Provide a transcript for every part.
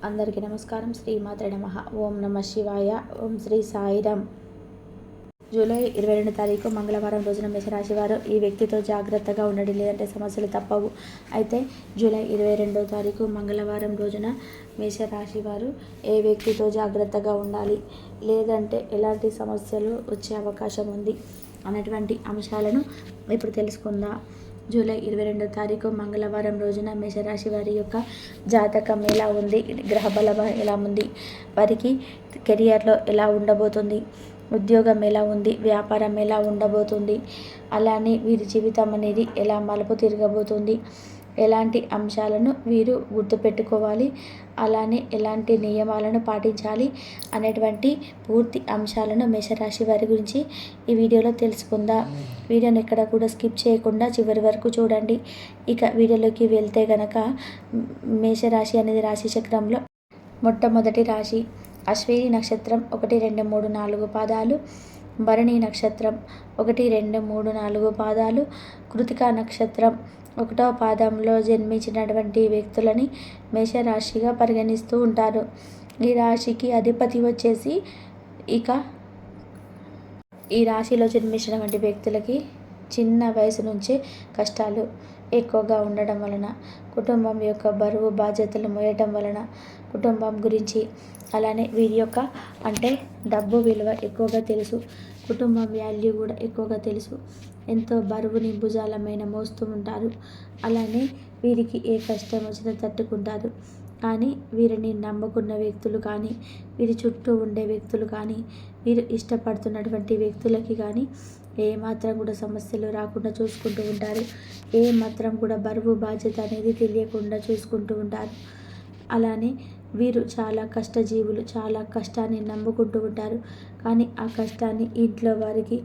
అందరికీ నమస్కారం. శ్రీమాత్రే నమః. ఓం నమ శివాయ. ఓం శ్రీ సాయిరామ్. జూలై 22 తారీఖు మంగళవారం రోజున మేషరాశి వారు ఈ వ్యక్తితో జాగ్రత్తగా ఉండండి, లేదంటే సమస్యలు తప్పవు. అయితే జూలై 22 తారీఖు మంగళవారం రోజున మేషరాశి వారు ఏ వ్యక్తితో జాగ్రత్తగా ఉండాలి, లేదంటే ఎలాంటి సమస్యలు వచ్చే అవకాశం ఉంది అన్నటువంటి అంశాలను ఇప్పుడు తెలుసుకుందాం. జూలై 22 తారీఖు మంగళవారం రోజున మేషరాశి వారి యొక్క జాతకం ఎలా ఉంది, గ్రహ బలం ఎలా ఉంది, వారికి కెరియర్లో ఎలా ఉండబోతుంది, ఉద్యోగం ఎలా ఉంది, వ్యాపారం ఎలా ఉండబోతుంది, అలానే వీరి జీవితం అనేది ఎలా మలుపు తిరగబోతుంది, ఎలాంటి అంశాలను వీరు గుర్తుపెట్టుకోవాలి, అలానే ఎలాంటి నియమాలను పాటించాలి అనేటువంటి పూర్తి అంశాలను మేషరాశి వారి గురించి ఈ వీడియోలో తెలుసుకుందాం. వీడియోని ఎక్కడ కూడా స్కిప్ చేయకుండా చివరి వరకు చూడండి. ఇక వీడియోలోకి వెళ్తే గనక మేషరాశి అనేది రాశి చక్రంలో మొట్టమొదటి రాశి. అశ్విని నక్షత్రం 1, 2, 3, 4 పాదాలు, భరణి నక్షత్రం 1, 2, 3, 4 పాదాలు, కృతికా నక్షత్రం 1వ పాదంలో జన్మించినటువంటి వ్యక్తులని మేషరాశిగా పరిగణిస్తూ ఉంటారు. ఈ రాశికి అధిపతి వచ్చేసి ఈ రాశిలో జన్మించినటువంటి వ్యక్తులకి చిన్న వయసు నుంచే కష్టాలు ఎక్కువగా ఉండడం వలన, కుటుంబం యొక్క బరువు బాధ్యతలు మోయటం వలన, కుటుంబం గురించి, అలానే వీరి యొక్క డబ్బు విలువ ఎక్కువగా తెలుసు, కుటుంబం వాల్యూ కూడా ఎక్కువగా తెలుసు, ఎంతో బరువుని భుజాలమైన మోస్తూ ఉంటారు. అలానే వీరికి ఏ కష్టం వచ్చినా తట్టుకుంటారు. కానీ వీరిని నమ్ముకున్న వ్యక్తులు కానీ, వీరి చుట్టూ ఉండే వ్యక్తులు కానీ, వీరు ఇష్టపడుతున్నటువంటి వ్యక్తులకి కానీ ఏమాత్రం కూడా సమస్యలు రాకుండా చూసుకుంటూ ఉంటారు. ఏమాత్రం కూడా బరువు బాధ్యత అనేది తెలియకుండా చూసుకుంటూ ఉంటారు. అలానే వీరు చాలా కష్టజీవులు, చాలా కష్టాన్ని నమ్ముకుంటూ ఉంటారు. కానీ ఆ కష్టాన్ని ఇంట్లో వారికి,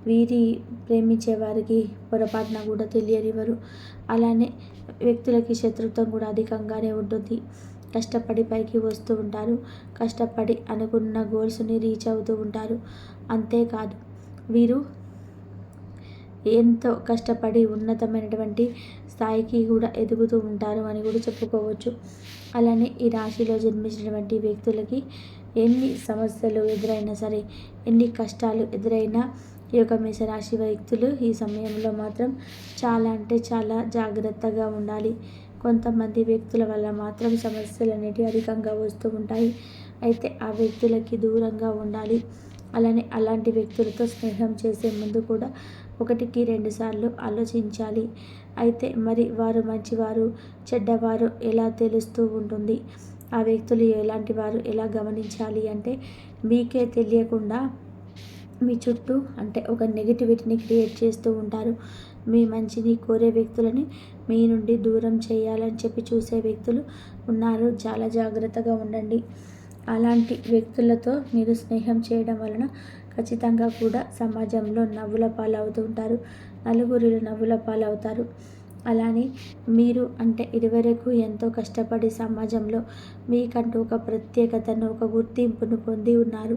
వీరి ప్రేమించే వారికి పొరపాటున కూడా తెలియనివ్వరు. అలానే వ్యక్తులకి శత్రుత్వం కూడా అధికంగానే ఉంటుంది. కష్టపడి పైకి వస్తూ ఉంటారు. కష్టపడి అనుకున్న గోల్స్ని రీచ్ అవుతూ ఉంటారు. అంతేకాదు వీరు ఎంతో కష్టపడి ఉన్నతమైనటువంటి స్థాయికి కూడా ఎదుగుతూ ఉంటారు అని కూడా చెప్పుకోవచ్చు. అలానే ఈ రాశిలో జన్మించినటువంటి వ్యక్తులకి ఎన్ని సమస్యలు ఎదురైనా సరే, ఎన్ని కష్టాలు ఎదురైనా ఈ యొక్క మేషరాశి వ్యక్తులు ఈ సమయంలో మాత్రం చాలా జాగ్రత్తగా ఉండాలి. కొంతమంది వ్యక్తుల వల్ల మాత్రం సమస్యలు అనేటివి అధికంగా వస్తూ ఉంటాయి. అయితే ఆ వ్యక్తులకి దూరంగా ఉండాలి. అలానే అలాంటి వ్యక్తులతో స్నేహం చేసే ముందు కూడా 1కి 2 సార్లు ఆలోచించాలి. అయితే మరి వారు మంచివారు చెడ్డవారు ఎలా తెలుస్తూ ఉంటుంది, ఆ వ్యక్తులు ఎలాంటి వారు ఎలా గమనించాలి అంటే, మీకే తెలియకుండా మీ చుట్టూ ఒక నెగిటివిటీని క్రియేట్ చేస్తూ ఉంటారు. మీ మంచిని కోరే వ్యక్తులని మీ నుండి దూరం చేయాలని చెప్పి చూసే వ్యక్తులు ఉన్నారు. చాలా జాగ్రత్తగా ఉండండి. అలాంటి వ్యక్తులతో మీరు స్నేహం చేయడం వలన ఖచ్చితంగా కూడా సమాజంలో నవ్వుల పాలవుతూ ఉంటారు. నలుగురిలో నవ్వుల పాలవుతారు. అలానే మీరు ఇదివరకు ఎంతో కష్టపడి సమాజంలో మీకంటూ ఒక ప్రత్యేకతను, ఒక గుర్తింపును పొంది ఉన్నారు.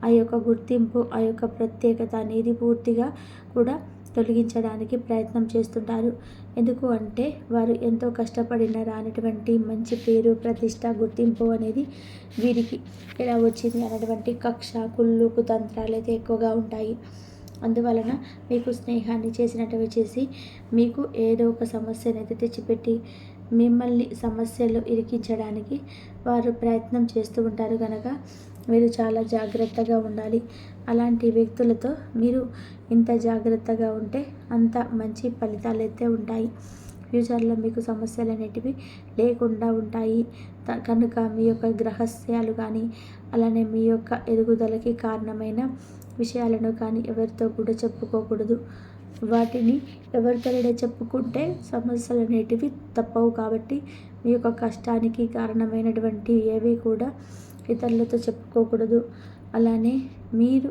ఆ యొక్క గుర్తింపు, ఆ యొక్క ప్రత్యేకత అనేది పూర్తిగా కూడా తొలగించడానికి ప్రయత్నం చేస్తుంటారు. ఎందుకు అంటే వారు ఎంతో కష్టపడిన రానటువంటి మంచి పేరు, ప్రతిష్ట, గుర్తింపు అనేది వీరికి ఎలా వచ్చింది అనేటువంటి కక్ష, కుళ్ళు, కుతంత్రాలు అయితే ఎక్కువగా ఉంటాయి. అందువలన మీకు స్నేహాన్ని చేసినట్టు చేసి మీకు ఏదో ఒక సమస్యను అయితే తెచ్చిపెట్టి మిమ్మల్ని సమస్యలు ఇరికించడానికి వారు ప్రయత్నం చేస్తూ ఉంటారు. కనుక మీరు చాలా జాగ్రత్తగా ఉండాలి. అలాంటి వ్యక్తులతో మీరు ఇంత జాగ్రత్తగా ఉంటే అంత మంచి ఫలితాలు అయితే ఉంటాయి. ఫ్యూచర్లో మీకు సమస్యలు అనేటివి లేకుండా ఉంటాయి. కనుక మీ యొక్క రహస్యాలు కానీ, అలానే మీ యొక్క ఎదుగుదలకి కారణమైన విషయాలను కానీ ఎవరితో కూడా చెప్పుకోకూడదు. వాటిని ఎవరితోనే చెప్పుకుంటే సమస్యలు అనేటివి తప్పవు. కాబట్టి మీ యొక్క కష్టానికి కారణమైనటువంటి ఏవి కూడా ఇతరులతో చెప్పుకోకూడదు. అలానే మీరు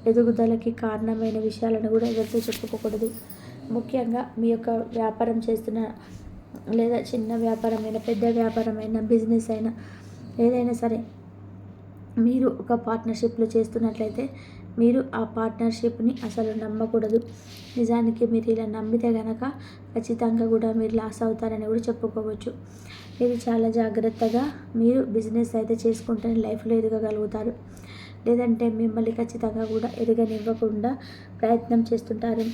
ఎదుగుదలకి కారణమైన విషయాలను కూడా ఎవరితో చెప్పుకోకూడదు. ముఖ్యంగా మీ యొక్క వ్యాపారం చేస్తున్న, లేదా చిన్న వ్యాపారమైనా, పెద్ద వ్యాపారమైనా, బిజినెస్ అయినా, ఏదైనా సరే మీరు ఒక పార్ట్నర్షిప్లో చేస్తున్నట్లయితే మీరు ఆ పార్ట్నర్షిప్ని అసలు నమ్మకూడదు. నిజానికి మీరు ఇలా నమ్మితే గనక ఖచ్చితంగా కూడా మీరు లాస్ అవుతారని కూడా చెప్పుకోవచ్చు. మీరు చాలా జాగ్రత్తగా మీరు బిజినెస్ అయితే చేసుకుంటేనే లైఫ్లో ఎదగగలుగుతారు. లేదంటే మిమ్మల్ని ఖచ్చితంగా కూడా ఎదగనివ్వకుండా ప్రయత్నం చేస్తుంటారు.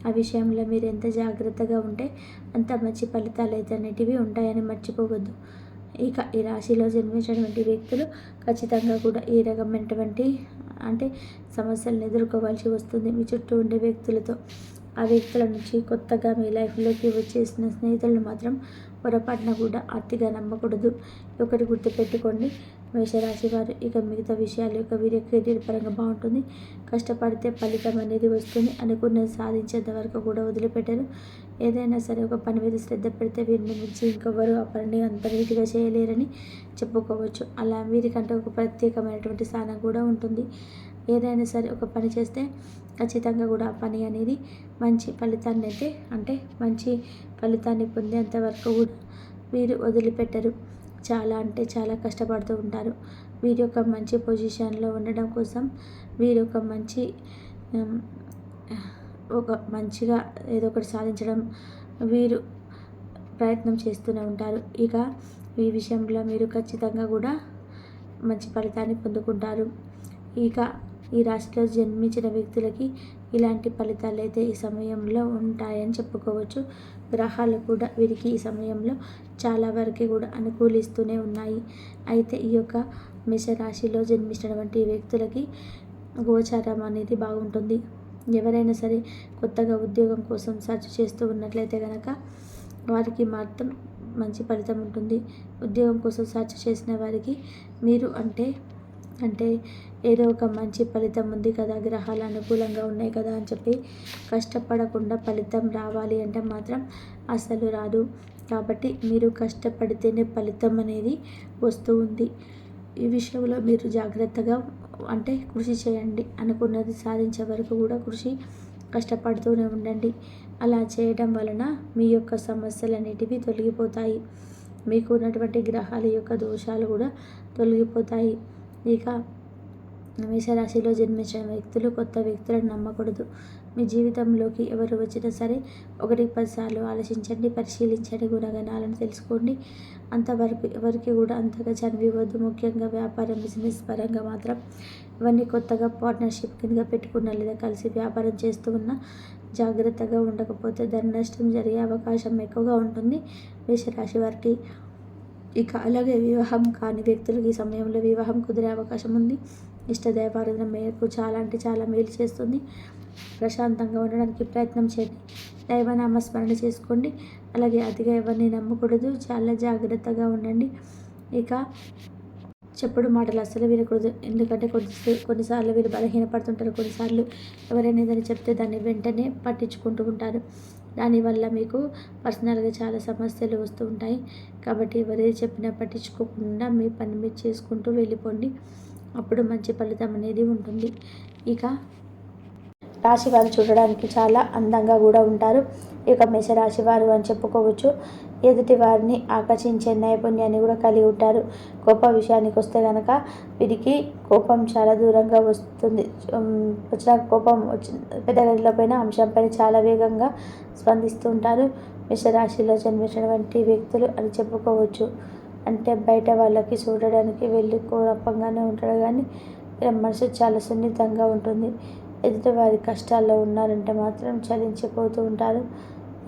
ఆ విషయంలో మీరు ఎంత జాగ్రత్తగా ఉంటే అంత మంచి ఫలితాలు అయితే అనేటివి ఉంటాయని మర్చిపోవద్దు. ఇక ఈ రాశిలో జన్మించినటువంటి వ్యక్తులు ఖచ్చితంగా కూడా ఈ రకమైనటువంటి అంటే సమస్యలను ఎదుర్కోవాల్సి వస్తుంది మీ చుట్టూ ఉండే వ్యక్తులతో. ఆ వ్యక్తుల నుంచి కొత్తగా మీ లైఫ్లోకి వచ్చేసిన స్నేహితులను మాత్రం పొరపాటున కూడా అతిగా నమ్మకూడదు. ఒకటి గుర్తుపెట్టుకోండి మేషరాశి వారు, ఇక మిగతా విషయాలు యొక్క వీరి కెరీర్ పరంగా బాగుంటుంది. కష్టపడితే ఫలితం అనేది వస్తుంది. అనుకున్నది సాధించేంత వరకు కూడా వదిలిపెట్టరు. ఏదైనా సరే ఒక పని మీద శ్రద్ధ పెడితే వీరిని మించి ఇంకెవ్వరు ఆ పనిని అంత నీట్గా చేయలేరని చెప్పుకోవచ్చు. అలా వీరికంటే ఒక ప్రత్యేకమైనటువంటి స్థానం కూడా ఉంటుంది. ఏదైనా సరే ఒక పని చేస్తే ఖచ్చితంగా కూడా ఆ పని అనేది మంచి ఫలితాన్ని అయితే మంచి ఫలితాన్ని పొందేంత వరకు కూడా వీరు వదిలిపెట్టరు. చాలా అంటే చాలా కష్టపడుతూ ఉంటారు. వీరి యొక్క మంచి పొజిషన్లో ఉండడం కోసం వీరు ఒక మంచిగా ఏదో ఒకటి సాధించడం వీరు ప్రయత్నం చేస్తూనే ఉంటారు. ఇక ఈ విషయంలో మీరు ఖచ్చితంగా కూడా మంచి ఫలితాన్ని పొందుకుంటారు. ఇక ఈ రాశిలో జన్మించిన వ్యక్తులకి ఇలాంటి ఫలితాలు అయితే ఈ సమయంలో ఉంటాయని చెప్పుకోవచ్చు. గ్రహాలు కూడా వీరికి ఈ సమయంలో చాలా వరకు కూడా అనుకూలిస్తూనే ఉన్నాయి. అయితే ఈ యొక్క మేషరాశిలో జన్మించినటువంటి వ్యక్తులకి గోచారం అనేది బాగుంటుంది. ఎవరైనా సరే కొత్తగా ఉద్యోగం కోసం సెర్చ్ చేస్తూ ఉన్నట్లయితే కనుక వారికి మాత్రం మంచి ఫలితం ఉంటుంది. ఉద్యోగం కోసం సెర్చ్ చేసిన వారికి మీరు అంటే ఏదో ఒక మంచి ఫలితం ఉంది కదా, గ్రహాలు అనుకూలంగా ఉన్నాయి కదా అని చెప్పి కష్టపడకుండా ఫలితం రావాలి అంటే మాత్రం అసలు రాదు. కాబట్టి మీరు కష్టపడితేనే ఫలితం అనేది వస్తూ ఉంది. ఈ విషయంలో మీరు జాగ్రత్తగా కృషి చేయండి. అనుకున్నది సాధించే వరకు కూడా కష్టపడుతూనే ఉండండి. అలా చేయడం వలన మీ యొక్క సమస్యలు అనేటివి తొలగిపోతాయి. మీకు ఉన్నటువంటి గ్రహాల యొక్క దోషాలు కూడా తొలగిపోతాయి. ఇక మేషరాశిలో జన్మించిన వ్యక్తులు కొత్త వ్యక్తులను నమ్మకూడదు. మీ జీవితంలోకి ఎవరు వచ్చినా సరే 1-10 సార్లు ఆలోచించండి, పరిశీలించండి, గుణగణాలను తెలుసుకోండి. అంతవరకు ఎవరికి కూడా అంతగా చనివివ్వద్దు. ముఖ్యంగా వ్యాపారం, బిజినెస్ పరంగా మాత్రం ఇవన్నీ కొత్తగా పార్ట్నర్షిప్ కింద పెట్టుకున్న లేదా కలిసి వ్యాపారం చేస్తూ ఉన్న జాగ్రత్తగా ఉండకపోతే ధన నష్టం జరిగే అవకాశం ఎక్కువగా ఉంటుంది మేషరాశి వారికి. ఇక అలాగే వివాహం కాని వ్యక్తులకు ఈ సమయంలో వివాహం కుదిరే అవకాశం ఉంది. ఇష్టదైవారాధన మేరకు చాలా మేలు చేస్తుంది. ప్రశాంతంగా ఉండడానికి ప్రయత్నం చేయండి. దైవనామ స్మరణ చేసుకోండి. అలాగే అతిగా ఎవరిని నమ్మకూడదు. చాలా జాగ్రత్తగా ఉండండి. ఇక చెప్పుడు మాటలు అస్సలు వినకూడదు. ఎందుకంటే కొన్నిసార్లు వీరు బలహీనపడుతుంటారు. కొన్నిసార్లు ఎవరైనా ఏదైనా చెప్తే దాన్ని వెంటనే పట్టించుకుంటూ ఉంటారు. దానివల్ల మీకు పర్సనల్గా చాలా సమస్యలు వస్తూ ఉంటాయి. కాబట్టి ఎవరేది చెప్పినా పట్టించుకోకుండా మీ పని మీరు చేసుకుంటూ వెళ్ళిపోండి. అప్పుడు మంచి ఫలితం అనేది ఉంటుంది. ఇక రాశి వారు చూడడానికి చాలా అందంగా కూడా ఉంటారు. ఇక మేషరాశి వారు అని చెప్పుకోవచ్చు. ఎదుటి వారిని ఆకర్షించే నైపుణ్యాన్ని కూడా కలిగి ఉంటారు. కోప విషయానికి వస్తే కనుక వీరికి కోపం చాలా దూరంగా వస్తుంది. వచ్చిన కోపం పెద్దగడిలోపైన అంశంపైన చాలా వేగంగా స్పందిస్తూ ఉంటారు మేషరాశిలో జన్మించినటువంటి వ్యక్తులు అని చెప్పుకోవచ్చు. బయట వాళ్ళకి చూడడానికి వెళ్ళి కోపంగానే ఉంటాడు, కానీ మనసు చాలా సున్నితంగా ఉంటుంది. ఎదుటి వారి కష్టాల్లో ఉన్నారంటే మాత్రం చలించిపోతూ ఉంటారు.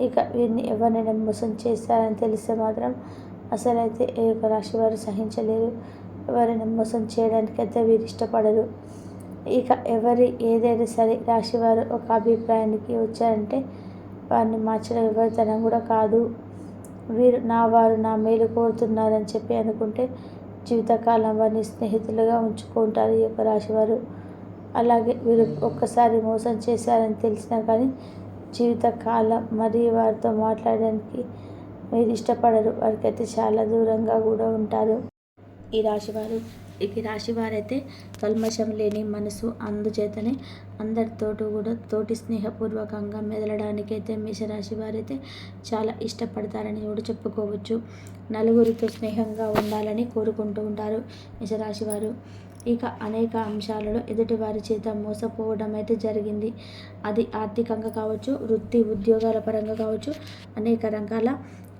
ఇక వీరిని ఎవరినైనా మోసం చేస్తారని తెలిస్తే మాత్రం అసలైతే ఏ యొక్క రాశి వారు సహించలేరు. ఎవరైనా మోసం చేయడానికి అయితే వీరు ఇష్టపడరు. ఇక ఏదైనా సరే రాశివారు ఒక అభిప్రాయానికి వచ్చారంటే వారిని మార్చడం ఎవరితనం కూడా కాదు. వారు నా మేలు కోరుతున్నారని చెప్పి అనుకుంటే జీవితకాలం వారిని స్నేహితులుగా ఉంచుకుంటారు ఈ యొక్క రాశివారు. అలాగే వీరు ఒక్కసారి మోసం చేశారని తెలిసినా కానీ జీవితకాలం మరీ వారితో మాట్లాడడానికి మీరు ఇష్టపడరు. వారికైతే చాలా దూరంగా కూడా ఉంటారు ఈ రాశివారైతే కల్మషం లేని మనసు. అందుచేతనే తోటి స్నేహపూర్వకంగా మెదలడానికైతే మేషరాశి వారైతే చాలా ఇష్టపడతారని కూడా చెప్పుకోవచ్చు. నలుగురితో స్నేహంగా ఉండాలని కోరుకుంటూ ఉంటారు మేషరాశి వారు. ఇక అనేక అంశాలలో ఎదుటివారి చేత మోసపోవడం అయితే జరిగింది. అది ఆర్థికంగా కావచ్చు, వృత్తి ఉద్యోగాల పరంగా కావచ్చు, అనేక రకాల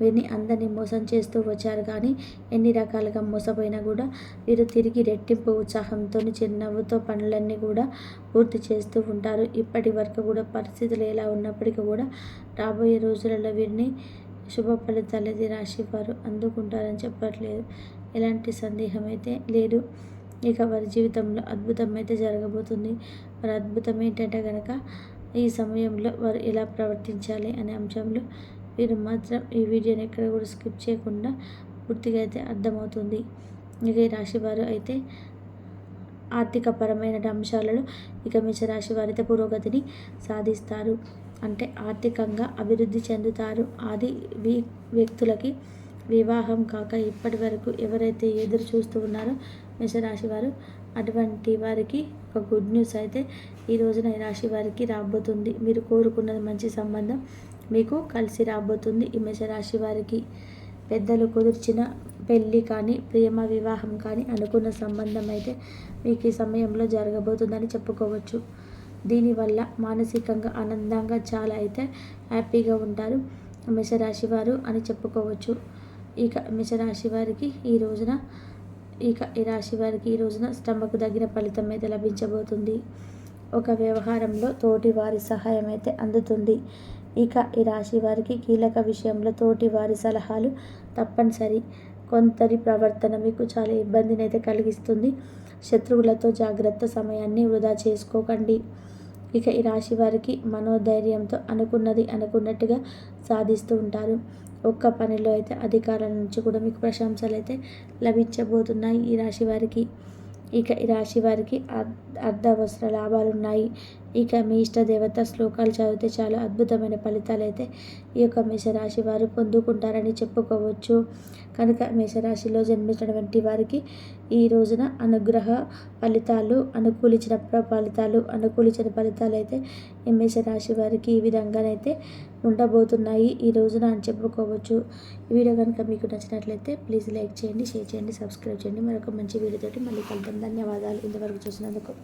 వీరిని అందరినీ మోసం చేస్తూ వచ్చారు. కానీ ఎన్ని రకాలుగా మోసపోయినా కూడా వీరు తిరిగి రెట్టింపు ఉత్సాహంతో చిరునవ్వుతో పనులన్నీ కూడా పూర్తి చేస్తూ ఉంటారు. ఇప్పటి వరకు కూడా పరిస్థితులు ఎలా ఉన్నప్పటికీ కూడా రాబోయే రోజులలో వీరిని శుభ ఫలితాలు అయితే రాశి వారు అందుకుంటారని చెప్పట్లేదు. ఎలాంటి సందేహం అయితే లేదు. ఇక వారి జీవితంలో అద్భుతం అయితే జరగబోతుంది. మరి అద్భుతం ఏంటంటే కనుక ఈ సమయంలో వారు ఎలా ప్రవర్తించాలి అనే అంశంలో మీరు మాత్రం ఈ వీడియోని ఎక్కడ కూడా స్కిప్ చేయకుండా పూర్తిగా అయితే అర్థమవుతుంది. ఇక ఈ రాశి వారు అయితే ఆర్థికపరమైన అంశాలలో ఇక మేషరాశి వారైతే పురోగతిని సాధిస్తారు. అంటే ఆర్థికంగా అభివృద్ధి చెందుతారు. ఆది వ్యక్తులకి వివాహం కాక ఇప్పటి వరకు ఎవరైతే ఎదురు చూస్తూ ఉన్నారో మేషరాశి వారు, అటువంటి వారికి ఒక గుడ్ న్యూస్ అయితే ఈ రోజున ఈ రాశి వారికి రాబోతుంది. మీరు కోరుకున్నది మంచి సంబంధం మీకు కలిసి రాబోతుంది. ఈ మేషరాశి వారికి పెద్దలు కుదిర్చిన పెళ్ళి కానీ, ప్రేమ వివాహం కానీ, అనుకున్న సంబంధం అయితే మీకు ఈ సమయంలో జరగబోతుందని చెప్పుకోవచ్చు. దీనివల్ల మానసికంగా ఆనందంగా చాలా అయితే హ్యాపీగా ఉంటారు మేషరాశి వారు అని చెప్పుకోవచ్చు. ఇక మేషరాశి వారికి ఈ రోజున ఈ రాశి వారికి ఈ రోజున శ్రమకు తగిన ఫలితం అయితే లభించబోతుంది. ఒక వ్యవహారంలో తోటి వారి సహాయం అయితే అందుతుంది. ఇక ఈ రాశి వారికి కీలక విషయంలో తోటి వారి సలహాలు తప్పనిసరి. కొందరి ప్రవర్తన మీకు చాలా ఇబ్బందిని అయితే కలిగిస్తుంది. శత్రువులతో జాగ్రత్త, సమయాన్ని వృధా చేసుకోకండి. ఇక ఈ రాశి వారికి మనోధైర్యంతో అనుకున్నది అనుకున్నట్టుగా సాధిస్తూ ఉంటారు. ఒక్క పనిలో అయితే అధికారుల నుంచి కూడా మీకు ప్రశంసలు అయితే లభించబోతున్నాయి ఈ రాశి వారికి. ఇక ఈ రాశి వారికి అర్ధవస్త్ర లాభాలు ఉన్నాయి. ఇక మీ ఇష్ట దేవత శ్లోకాలు చదివితే చాలా అద్భుతమైన ఫలితాలు అయితే ఈ యొక్క మేషరాశి వారు పొందుకుంటారని చెప్పుకోవచ్చు. కనుక మేషరాశిలో జన్మించినటువంటి వారికి ఈ రోజున అనుగ్రహ ఫలితాలు, అనుకూలించిన ఫలితాలు అయితే ఈ మేషరాశి వారికి ఈ విధంగానైతే ఉండబోతున్నాయి ఈ రోజున అని చెప్పుకోవచ్చు. ఈ వీడియో కనుక మీకు నచ్చినట్లయితే ప్లీజ్ లైక్ చేయండి, షేర్ చేయండి, సబ్స్క్రైబ్ చేయండి. మరొక మంచి వీడియోతోటి మళ్ళీ కలుద్దాం. ధన్యవాదాలు ఇంతవరకు చూసినందుకు.